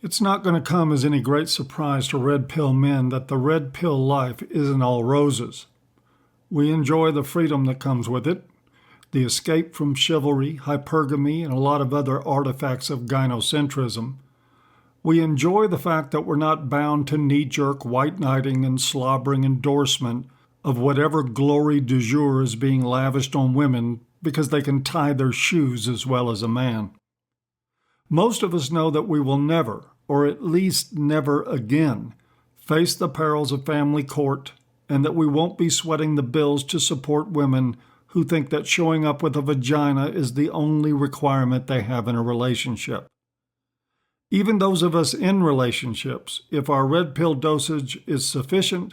It's not going to come as any great surprise to red pill men that the red pill life isn't all roses. We enjoy the freedom that comes with it, the escape from chivalry, hypergamy, and a lot of other artifacts of gynocentrism. We enjoy the fact that we're not bound to knee-jerk white knighting and slobbering endorsement of whatever glory du jour is being lavished on women because they can tie their shoes as well as a man. Most of us know that we will never, or at least never again, face the perils of family court, and that we won't be sweating the bills to support women who think that showing up with a vagina is the only requirement they have in a relationship. Even those of us in relationships, if our red pill dosage is sufficient,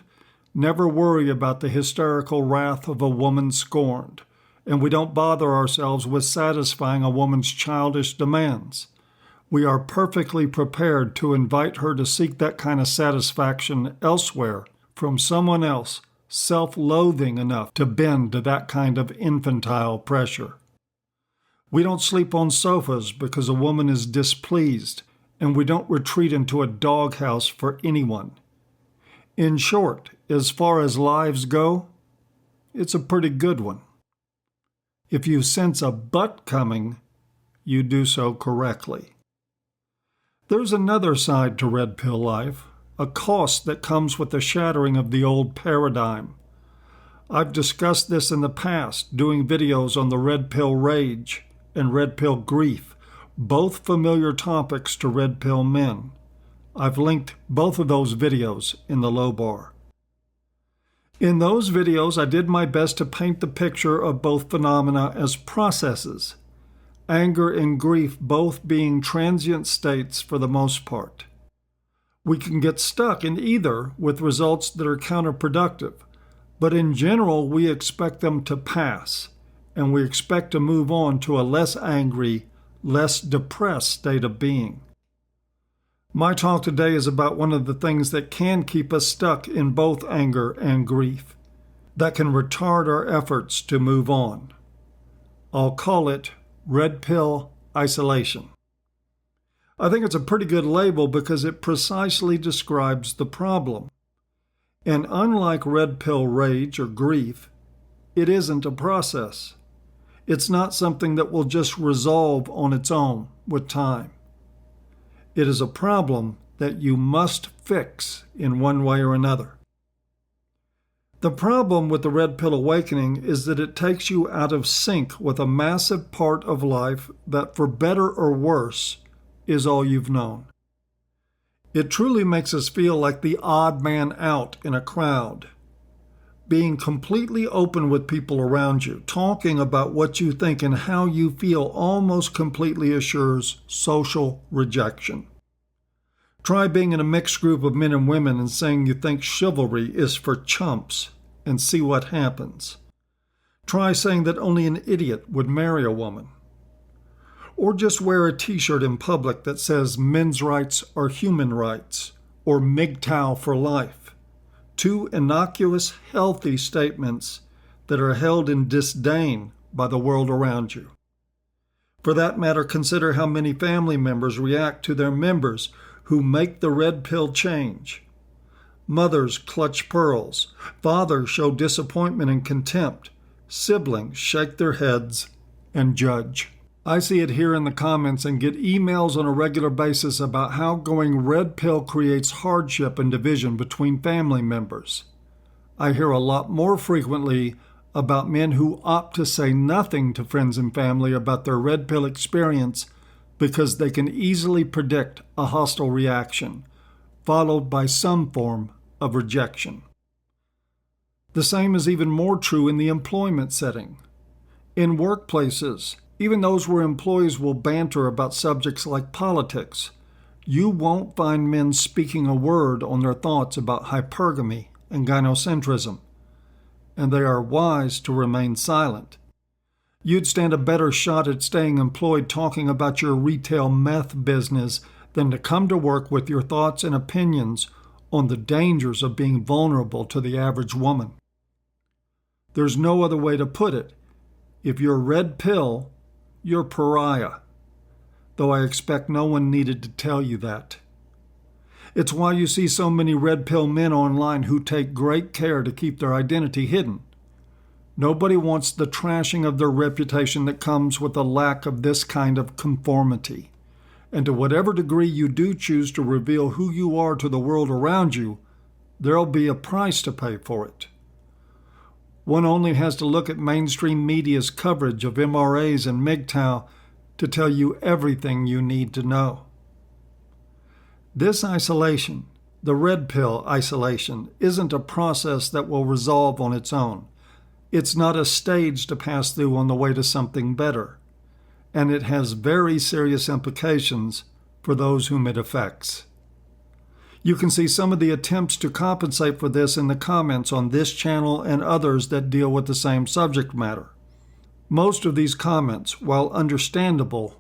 never worry about the hysterical wrath of a woman scorned, and we don't bother ourselves with satisfying a woman's childish demands. We are perfectly prepared to invite her to seek that kind of satisfaction elsewhere from someone else self-loathing enough to bend to that kind of infantile pressure. We don't sleep on sofas because a woman is displeased, and we don't retreat into a doghouse for anyone. In short, as far as lives go, it's a pretty good one. If you sense a but coming, you do so correctly. There's another side to red pill life, a cost that comes with the shattering of the old paradigm. I've discussed this in the past, doing videos on the red pill rage and red pill grief, both familiar topics to red pill men. I've linked both of those videos in the low bar. In those videos, I did my best to paint the picture of both phenomena as processes, anger and grief both being transient states for the most part. We can get stuck in either with results that are counterproductive, but in general we expect them to pass, and we expect to move on to a less angry, less depressed state of being. My talk today is about one of the things that can keep us stuck in both anger and grief, that can retard our efforts to move on. I'll call it red pill isolation. I think it's a pretty good label because it precisely describes the problem. And unlike red pill rage or grief, it isn't a process. It's not something that will just resolve on its own with time. It is a problem that you must fix in one way or another. The problem with the red pill awakening is that it takes you out of sync with a massive part of life that, for better or worse, is all you've known. It truly makes us feel like the odd man out in a crowd. Being completely open with people around you, talking about what you think and how you feel almost completely assures social rejection. Try being in a mixed group of men and women and saying you think chivalry is for chumps and see what happens. Try saying that only an idiot would marry a woman. Or just wear a t-shirt in public that says men's rights are human rights or MGTOW for life. Two innocuous, healthy statements that are held in disdain by the world around you. For that matter, consider how many family members react to their members who make the red pill change. Mothers clutch pearls. Fathers show disappointment and contempt. Siblings shake their heads and judge. I see it here in the comments and get emails on a regular basis about how going red pill creates hardship and division between family members. I hear a lot more frequently about men who opt to say nothing to friends and family about their red pill experience because they can easily predict a hostile reaction, followed by some form of rejection. The same is even more true in the employment setting. In workplaces, even those where employees will banter about subjects like politics, you won't find men speaking a word on their thoughts about hypergamy and gynocentrism, and they are wise to remain silent. You'd stand a better shot at staying employed talking about your retail meth business than to come to work with your thoughts and opinions on the dangers of being vulnerable to the average woman. There's no other way to put it. If you're red pill, you're pariah, though I expect no one needed to tell you that It's why you see so many red pill men online who take great care to keep their identity hidden. Nobody wants the trashing of their reputation that comes with a lack of this kind of conformity. And to whatever degree you do choose to reveal who you are to the world around you, there'll be a price to pay for it. One only has to look at mainstream media's coverage of MRAs and MGTOW to tell you everything you need to know. This isolation, the red pill isolation, isn't a process that will resolve on its own. It's not a stage to pass through on the way to something better, and it has very serious implications for those whom it affects. You can see some of the attempts to compensate for this in the comments on this channel and others that deal with the same subject matter. Most of these comments, while understandable,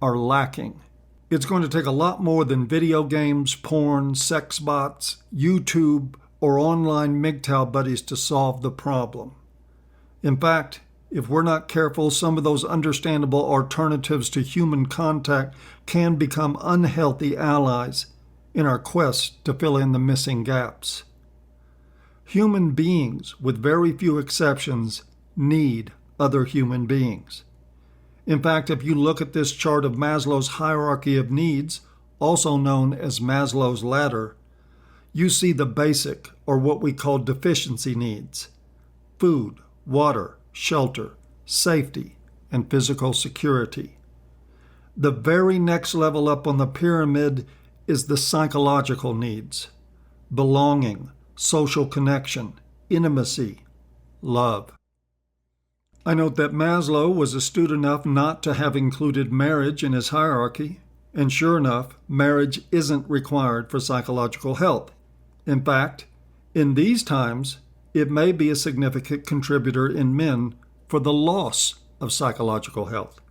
are lacking. It's going to take a lot more than video games, porn, sex bots, YouTube, or online MGTOW buddies to solve the problem. In fact, if we're not careful, some of those understandable alternatives to human contact can become unhealthy allies in our quest to fill in the missing gaps. Human beings, with very few exceptions, need other human beings. In fact, if you look at this chart of Maslow's hierarchy of needs, also known as Maslow's ladder, you see the basic, or what we call deficiency needs: food, water, shelter, safety, and physical security. The very next level up on the pyramid is the psychological needs: belonging, social connection, intimacy, love. I note that Maslow was astute enough not to have included marriage in his hierarchy, and sure enough, marriage isn't required for psychological health. In fact, in these times, it may be a significant contributor in men for the loss of psychological health.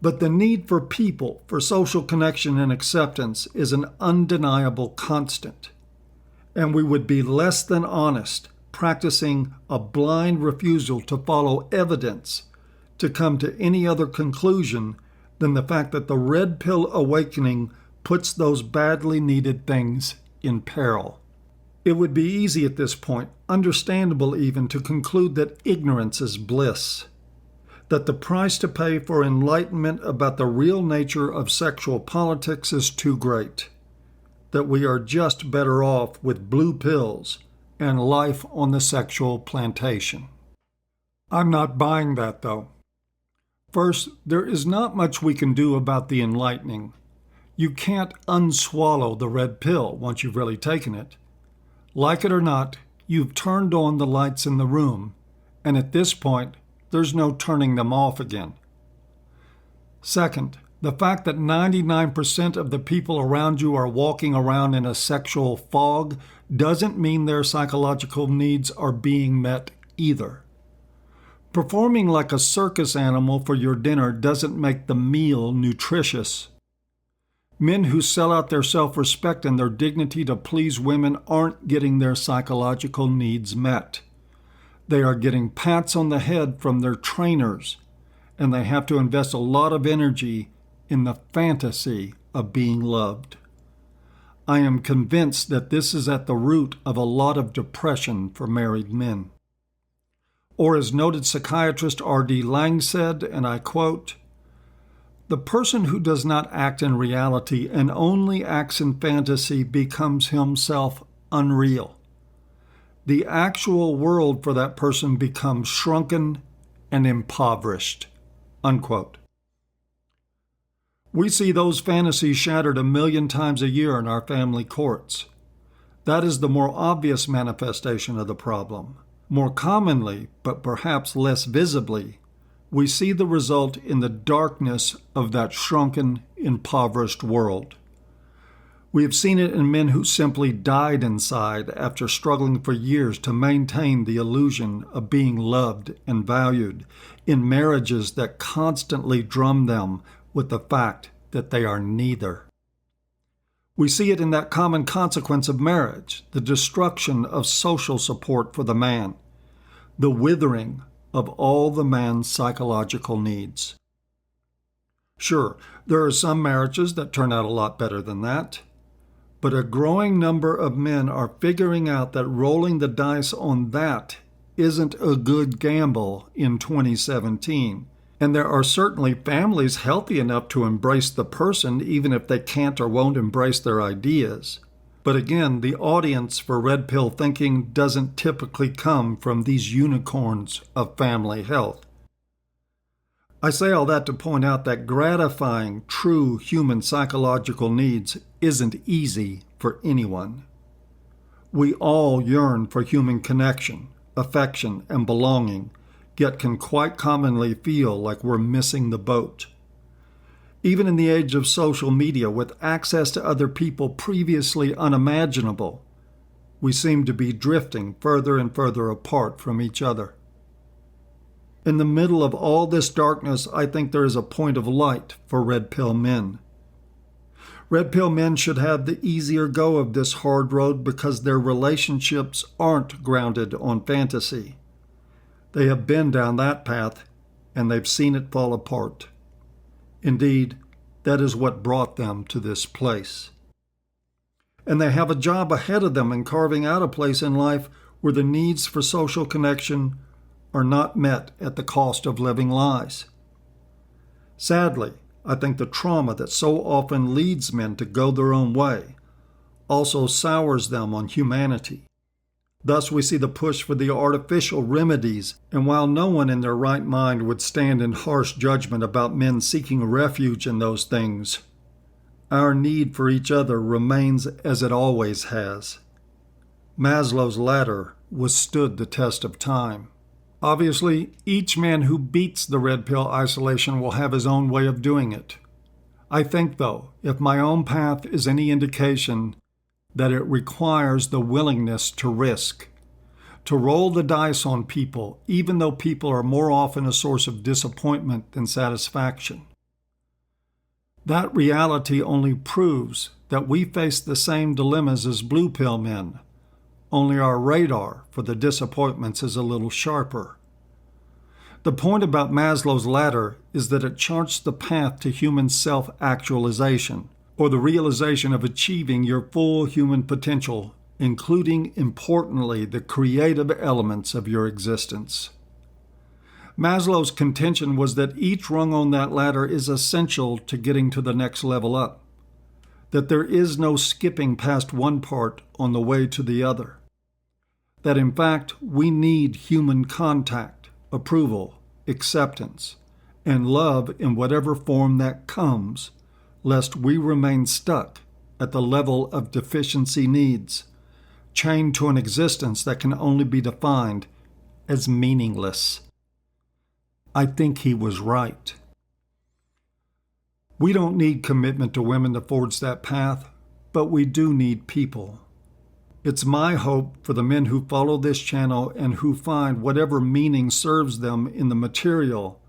But the need for people, for social connection and acceptance, is an undeniable constant. And we would be less than honest practicing a blind refusal to follow evidence to come to any other conclusion than the fact that the red pill awakening puts those badly needed things in peril. It would be easy at this point, understandable even, to conclude that ignorance is bliss, that the price to pay for enlightenment about the real nature of sexual politics is too great, that we are just better off with blue pills and life on the sexual plantation. I'm not buying that, though. First, there is not much we can do about the enlightening. You can't unswallow the red pill once you've really taken it. Like it or not, you've turned on the lights in the room, and at this point, there's no turning them off again. Second, the fact that 99% of the people around you are walking around in a sexual fog doesn't mean their psychological needs are being met either. Performing like a circus animal for your dinner doesn't make the meal nutritious. Men who sell out their self-respect and their dignity to please women aren't getting their psychological needs met. They are getting pats on the head from their trainers, and they have to invest a lot of energy in the fantasy of being loved. I am convinced that this is at the root of a lot of depression for married men. Or as noted psychiatrist R.D. Laing said, and I quote, "The person who does not act in reality and only acts in fantasy becomes himself unreal. The actual world for that person becomes shrunken and impoverished." Unquote. We see those fantasies shattered 1,000,000 times a year in our family courts. That is the more obvious manifestation of the problem. More commonly, but perhaps less visibly, we see the result in the darkness of that shrunken, impoverished world. We have seen it in men who simply died inside after struggling for years to maintain the illusion of being loved and valued, in marriages that constantly drum them with the fact that they are neither. We see it in that common consequence of marriage, the destruction of social support for the man, the withering of all the man's psychological needs. Sure, there are some marriages that turn out a lot better than that. But a growing number of men are figuring out that rolling the dice on that isn't a good gamble in 2017. And there are certainly families healthy enough to embrace the person even if they can't or won't embrace their ideas. But again, the audience for red pill thinking doesn't typically come from these unicorns of family health. I say all that to point out that gratifying true human psychological needs isn't easy for anyone. We all yearn for human connection, affection, and belonging, yet can quite commonly feel like we're missing the boat. Even in the age of social media, with access to other people previously unimaginable, we seem to be drifting further and further apart from each other. In the middle of all this darkness, I think there is a point of light for red pill men. Red pill men should have the easier go of this hard road because their relationships aren't grounded on fantasy. They have been down that path, and they've seen it fall apart. Indeed, that is what brought them to this place. And they have a job ahead of them in carving out a place in life where the needs for social connection are not met at the cost of living lies. Sadly, I think the trauma that so often leads men to go their own way also sours them on humanity. Thus, we see the push for the artificial remedies, and while no one in their right mind would stand in harsh judgment about men seeking refuge in those things, our need for each other remains as it always has. Maslow's ladder withstood the test of time. Obviously, each man who beats the red pill isolation will have his own way of doing it. I think, though, if my own path is any indication, that it requires the willingness to risk, to roll the dice on people, even though people are more often a source of disappointment than satisfaction. That reality only proves that we face the same dilemmas as blue pill men, only our radar for the disappointments is a little sharper. The point about Maslow's ladder is that it charts the path to human self-actualization, or the realization of achieving your full human potential, including, importantly, the creative elements of your existence. Maslow's contention was that each rung on that ladder is essential to getting to the next level up, that there is no skipping past one part on the way to the other, that in fact we need human contact, approval, acceptance, and love in whatever form that comes, lest we remain stuck at the level of deficiency needs, chained to an existence that can only be defined as meaningless. I think he was right. We don't need commitment to women to forge that path, but we do need people. It's my hope for the men who follow this channel and who find whatever meaning serves them in the material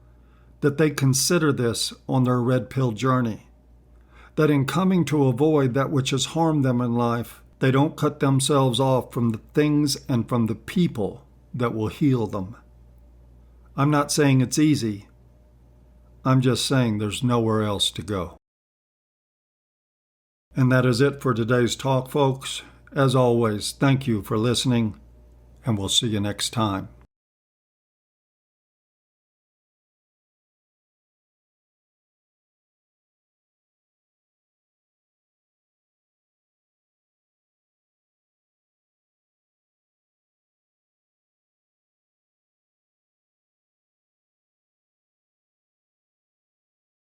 that they consider this on their red pill journey. That in coming to avoid that which has harmed them in life, they don't cut themselves off from the things and from the people that will heal them. I'm not saying it's easy. I'm just saying there's nowhere else to go. And that is it for today's talk, folks. As always, thank you for listening, and we'll see you next time.